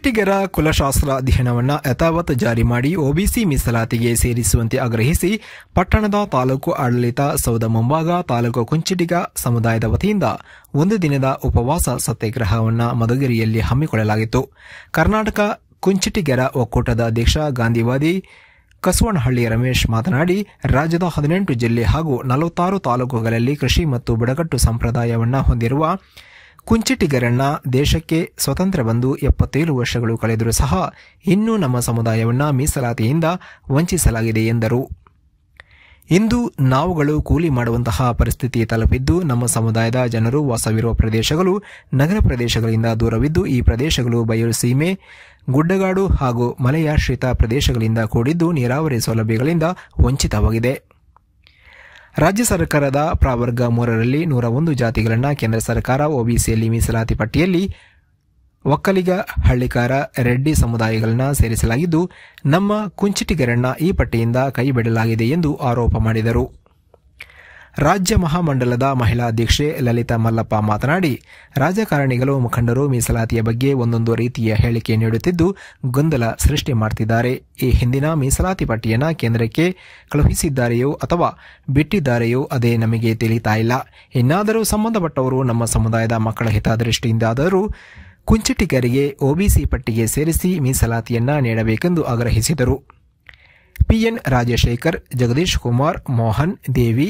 ಕುಂಚಿಟಿಗರ ಕುಲಶಾಸ್ತ್ರ ಅಧ್ಯಯನವನ್ನು ಯಥಾವತ್ ಜಾರಿ ಮಾಡಿ ಒಬಿಸಿ ಮೀಸಲಾತಿಗೆ ಸೇರಿಸುವಂತೆ ಆಗ್ರಹಿಸಿ ಪಟ್ಟಣದ ತಾಲೂಕು ಆಡಳಿತ ಸೌಧ ಮುಂಭಾಗ ತಾಲೂಕು ಕುಂಚಿಟಿಗ ಸಮುದಾಯದ ವತಿಯಿಂದ ಒಂದು ದಿನದ ಉಪವಾಸ ಸತ್ಯಾಗ್ರಹವನ್ನು ಮಧುಗಿರಿಯಲ್ಲಿ ಹಮ್ಮಿಕೊಳ್ಳಲಾಗಿತ್ತು. ಕರ್ನಾಟಕ ಕುಂಚಿಟಿಗರ ಒಕ್ಕೂಟದ ಅಧ್ಯಕ್ಷ ಗಾಂಧಿವಾದಿ ಕಸವನಹಳ್ಳಿ ರಮೇಶ್ ಮಾತನಾಡಿ, ರಾಜ್ಯದ 18 ಜಿಲ್ಲೆ ಹಾಗೂ 46 ತಾಲೂಕುಗಳಲ್ಲಿ ಕೃಷಿ ಮತ್ತು ಬುಡಕಟ್ಟು ಸಂಪ್ರದಾಯವನ್ನು ಹೊಂದಿರುವ ಕುಂಚಿಟಿಗರನ್ನ ದೇಶಕ್ಕೆ ಸ್ವತಂತ್ರ ಬಂದು 77 ವರ್ಷಗಳು ಕಳೆದರೂ ಸಹ ಇನ್ನೂ ನಮ್ಮ ಸಮುದಾಯವನ್ನು ಮೀಸಲಾತಿಯಿಂದ ವಂಚಿಸಲಾಗಿದೆ ಎಂದರು. ಇಂದು ನಾವುಗಳು ಕೂಲಿ ಮಾಡುವಂತಹ ಪರಿಸ್ಥಿತಿ ತಲುಪಿದ್ದು, ನಮ್ಮ ಸಮುದಾಯದ ಜನರು ವಾಸವಿರುವ ಪ್ರದೇಶಗಳು ನಗರ ಪ್ರದೇಶಗಳಿಂದ ದೂರವಿದ್ದು, ಈ ಪ್ರದೇಶಗಳು ಬಯಲು ಸೀಮೆ, ಗುಡ್ಡಗಾಡು ಹಾಗೂ ಮಲೆಯಾಶ್ರಿತ ಪ್ರದೇಶಗಳಿಂದ ಕೂಡಿದ್ದು ನೀರಾವರಿ ಸೌಲಭ್ಯಗಳಿಂದ ವಂಚಿತವಾಗಿದೆ. ರಾಜ್ಯ ಸರ್ಕಾರದ ಪ್ರವರ್ಗ 3ರಲ್ಲಿ 101 ಜಾತಿಗಳನ್ನು ಕೇಂದ್ರ ಸರ್ಕಾರ ಒಬಿಸಿಯಲ್ಲಿ ಮೀಸಲಾತಿ ಪಟ್ಟಿಯಲ್ಲಿ ಒಕ್ಕಲಿಗ, ಹಳ್ಳಿಕಾರ, ರೆಡ್ಡಿ ಸಮುದಾಯಗಳನ್ನು ಸೇರಿಸಲಾಗಿದ್ದು, ನಮ್ಮ ಕುಂಚಿಟಿಗರನ್ನ ಈ ಪಟ್ಟಿಯಿಂದ ಕೈಬಿಡಲಾಗಿದೆ ಎಂದು ಆರೋಪ ಮಾಡಿದರು. ರಾಜ್ಯ ಮಹಾಮಂಡಲದ ಮಹಿಳಾ ಅಧ್ಯಕ್ಷೆ ಲಲಿತಾ ಮಲ್ಲಪ್ಪ ಮಾತನಾಡಿ, ರಾಜಕಾರಣಿಗಳು, ಮುಖಂಡರು ಮೀಸಲಾತಿಯ ಬಗ್ಗೆ ಒಂದೊಂದು ರೀತಿಯ ಹೇಳಿಕೆ ನೀಡುತ್ತಿದ್ದು ಗೊಂದಲ ಸೃಷ್ಟಿ ಮಾಡುತ್ತಿದ್ದಾರೆ. ಈ ಹಿಂದಿನ ಮೀಸಲಾತಿ ಪಟ್ಟಿಯನ್ನು ಕೇಂದ್ರಕ್ಕೆ ಕಳುಹಿಸಿದ್ದಾರೆಯೋ ಅಥವಾ ಬಿಟ್ಟಿದ್ದಾರೆಯೋ ಅದೇ ನಮಗೆ ತಿಳಿತಾ ಇಲ್ಲ. ಇನ್ನಾದರೂ ಸಂಬಂಧಪಟ್ಟವರು ನಮ್ಮ ಸಮುದಾಯದ ಮಕ್ಕಳ ಹಿತದೃಷ್ಟಿಯಿಂದಾದರೂ ಕುಂಚಿಟಿಗರಿಗೆ ಒಬಿಸಿ ಪಟ್ಟಿಗೆ ಸೇರಿಸಿ ಮೀಸಲಾತಿಯನ್ನ ನೀಡಬೇಕೆಂದು ಆಗ್ರಹಿಸಿದರು. ಪಿಎನ್ ರಾಜಶೇಖರ್, ಜಗದೀಶ್ ಕುಮಾರ್, ಮೋಹನ್, ದೇವಿ,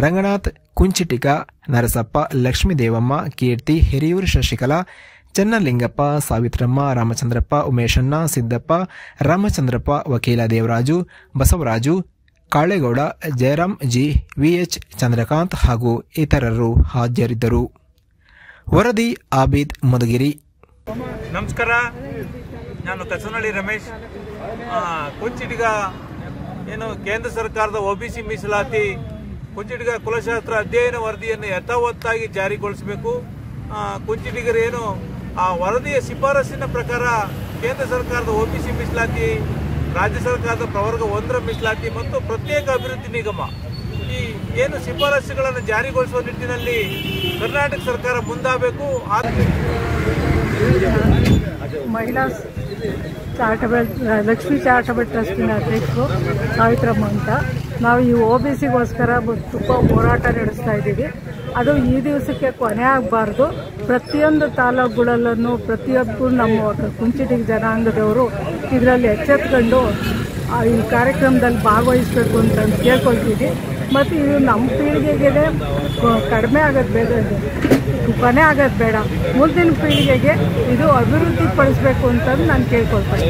ರಂಗನಾಥ್, ಕುಂಚಿಟಿಗ, ನರಸಪ್ಪ, ಲಕ್ಷ್ಮೀದೇವಮ್ಮ, ಕೀರ್ತಿ, ಹಿರಿಯೂರು ಶಶಿಕಲಾ, ಚನ್ನಲಿಂಗಪ್ಪ, ಸಾವಿತ್ರಮ್ಮ, ರಾಮಚಂದ್ರಪ್ಪ, ಉಮೇಶಣ್ಣ, ಸಿದ್ದಪ್ಪ, ರಾಮಚಂದ್ರಪ್ಪ, ವಕೀಲ ದೇವರಾಜು, ಬಸವರಾಜು, ಕಾಳೇಗೌಡ, ಜಯರಾಮ್ ಜಿ, ವಿಎಚ್ ಚಂದ್ರಕಾಂತ್ ಹಾಗೂ ಇತರರು ಹಾಜರಿದ್ದರು. ವರದಿ ಆಬಿದ್, ಮಧುಗಿರಿ. ನಮಸ್ಕಾರ, ನಾನು ಕಸನಹಳ್ಳಿ ರಮೇಶ್. ಕುಂಚಿಟಿಗ ಏನು ಕೇಂದ್ರ ಸರ್ಕಾರದ ಒಬಿಸಿ ಮೀಸಲಾತಿ ಕುಂಚಿಟಿಗ ಕುಲಶಾಸ್ತ್ರ ಅಧ್ಯಯನ ವರದಿಯನ್ನು ಯಥಾವತ್ತಾಗಿ ಜಾರಿಗೊಳಿಸಬೇಕು. ಕುಂಚಿಟಿಗರೇನು ಆ ವರದಿಯ ಶಿಫಾರಸಿನ ಪ್ರಕಾರ ಕೇಂದ್ರ ಸರ್ಕಾರದ ಒಬಿಸಿ ಮೀಸಲಾತಿ, ರಾಜ್ಯ ಸರ್ಕಾರದ ಪ್ರವರ್ಗ 1ರ ಮೀಸಲಾತಿ ಮತ್ತು ಪ್ರತ್ಯೇಕ ಅಭಿವೃದ್ಧಿ ನಿಗಮ ಈ ಏನು ಶಿಫಾರಸುಗಳನ್ನು ಜಾರಿಗೊಳಿಸುವ ನಿಟ್ಟಿನಲ್ಲಿ ಕರ್ನಾಟಕ ಸರ್ಕಾರ ಮುಂದಾಗಬೇಕು. ಮಹಿಳಾ ಚಾರಿಟಬಲ್ ಲಕ್ಷ್ಮೀ ಚಾರಿಟಬಲ್ ಟ್ರಸ್ಟಿನ ಅಧ್ಯಕ್ಷರು ಸಾವಿತ್ರಮ್ಮ ಅಂತ. ನಾವು ಈ ಒಬಿಸಿಗೋಸ್ಕರ ತುಂಬ ಹೋರಾಟ ನಡೆಸ್ತಾ ಇದ್ದೀವಿ. ಅದು ಈ ದಿವಸಕ್ಕೆ ಕೊನೆ ಆಗಬಾರ್ದು. ಪ್ರತಿಯೊಂದು ತಾಲೂಕುಗಳಲ್ಲೂ ಪ್ರತಿಯೊಬ್ಬರು ನಮ್ಮ ಕುಂಚಿಟಿಗ ಜನಾಂಗದವರು ಇದರಲ್ಲಿ ಎಚ್ಚೆತ್ಕೊಂಡು ಈ ಕಾರ್ಯಕ್ರಮದಲ್ಲಿ ಭಾಗವಹಿಸಬೇಕು ಅಂತ ಕೇಳ್ಕೊಳ್ತೀವಿ. ಮತ್ತು ಇದು ನಮ್ಮ ಪೀಳಿಗೆಗೆ ಕಡಿಮೆ ಆಗೋದು ಬೇಡ, ಕೊನೆ ಆಗೋದು ಬೇಡ. ಮುಂದಿನ ಪೀಳಿಗೆಗೆ ಇದು ಅಭಿವೃದ್ಧಿ ಪಡಿಸಬೇಕು ಅಂತ ನಾನು ಕೇಳ್ಕೊಳ್ತೀನಿ.